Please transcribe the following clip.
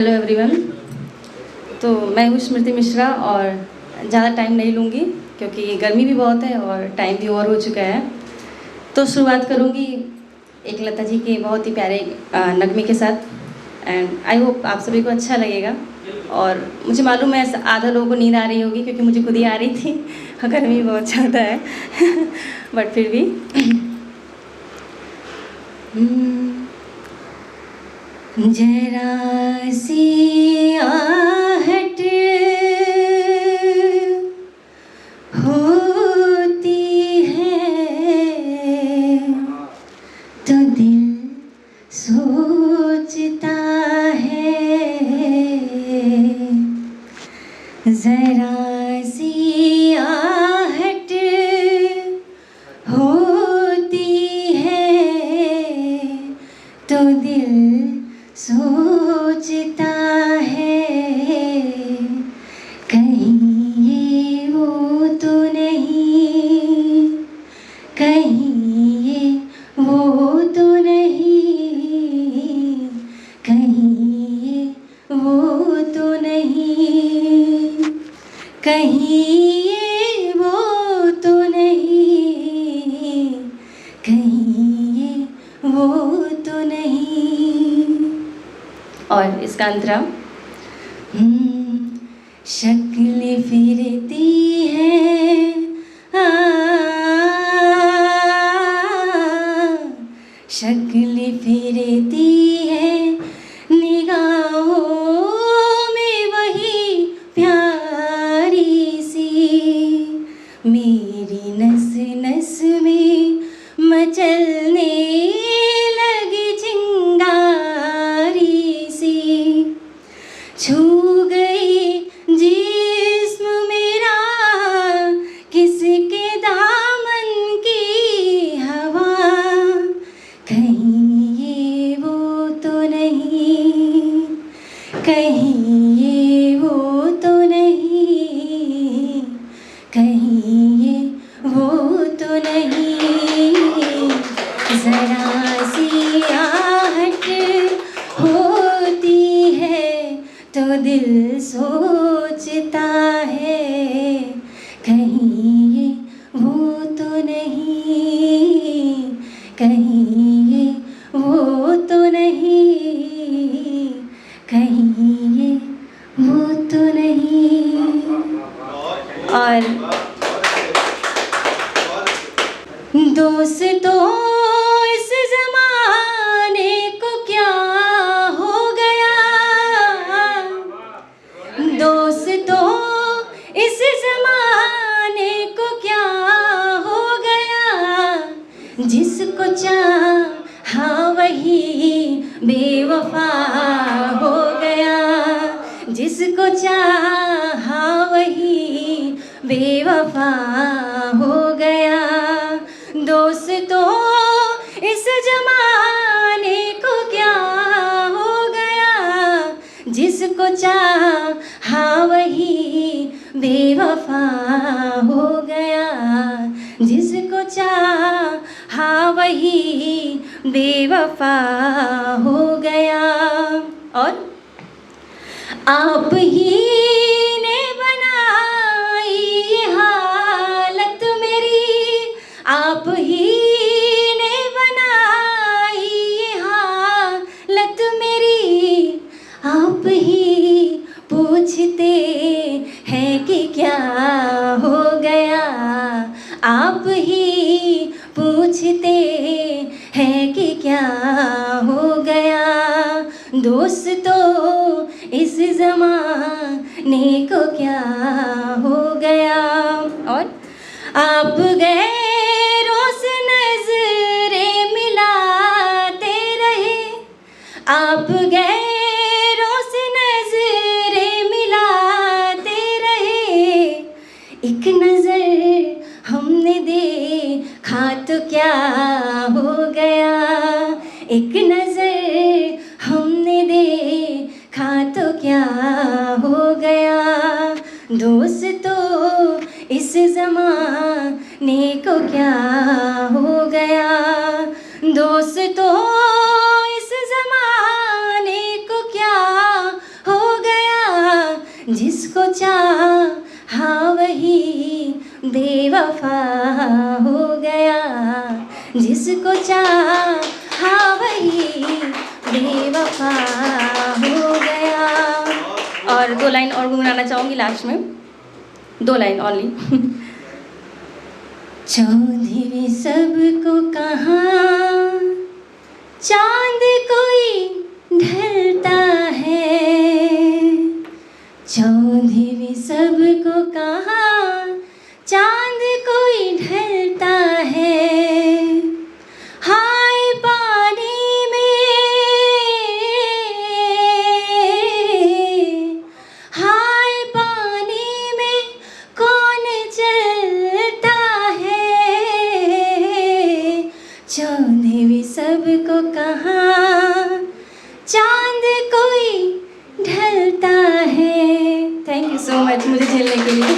Hello everyone. तो मैं हूँ स्मृति मिश्रा और ज़्यादा टाइम नहीं लूँगी क्योंकि गर्मी भी बहुत है और टाइम भी ओवर हो चुका है। तो शुरुआत करूँगी एक लता जी के बहुत ही प्यारे नगमे के साथ एंड आई होप आप सभी को अच्छा लगेगा। और मुझे मालूम है आधा लोगों को नींद आ रही होगी क्योंकि मुझे खुद ही आ रही थी गर्मी बहुत ज़्यादा है बट फिर भी जरा सी आहट होती है तो दिल सोचता है, जरा सी आहट होती है तो दिल सोचता है, कहीं ये वो तो नहीं, कहीं ये वो तो नहीं, कहीं ये वो तो नहीं, कहीं ये वो तो नहीं, कहीं ये वो तो नहीं। और इसका अंतरा शक्ल फिरती है शक्ल फिरती है निगाहों में वही प्यारी सी, मेरी नस नस में मचलने लगी चिंगारी सी, छू गई जिस्म मेरा किसके दामन की हवा, कहीं ये वो तो नहीं, कहीं ये वो तो नहीं, कहीं ये वो तो नहीं, जरा सी आहट होती है तो दिल सोचता है, कहीं ये वो तो नहीं, कहीं ये वो तो नहीं, कहीं ये वो तो नहीं। और दोस्तों इस ज़माने को क्या हो गया, दोस्तों इस ज़माने को क्या हो गया, जिसको चाहा वही बेवफा हो गया, जिसको चाहा वही बेवफा हो गया, दोस्तों इस जमाने को क्या हो गया, जिसको चाहा वही बेवफा हो गया, जिसको चाहा वही बेवफा हो गया। और आप ही ने बनाई ये हालत मेरी, आप ही ने बनाई ये हालत मेरी, आप ही पूछते हैं कि क्या हो गया, आप ही पूछते हैं कि क्या हो गया, दोस्तों इस ज़माने को क्या हो गया। और आप गैरों से नज़रें मिलाते रहे, आप गैरों से नज़रें मिलाते रहे, एक नज़र हमने देखा तो क्या हो गया, एक नज़र हमने देखा तो क्या हो गया, दोस्तों इस ज़माने को क्या हो गया, दोस्तों इस ज़माने को क्या जिसको चाहा वही बेवफा हो गया, जिसको चाहा वही बेवफा हो गया। और 2 लाइन और गुनगुनाना चाहूँगी लास्ट में, 2 लाइन ओनली। चौधरी सबको कहाँ चांद कोई ढलता है, चौधरी सबको कहाँ चांद कोई ढलता है। हाय पानी में, हाय पानी में कौन चलता है, चौधरी सबको कहाँ चांद कोई ढलता है। थैंक यू सो मच मुझे झेलने के लिए।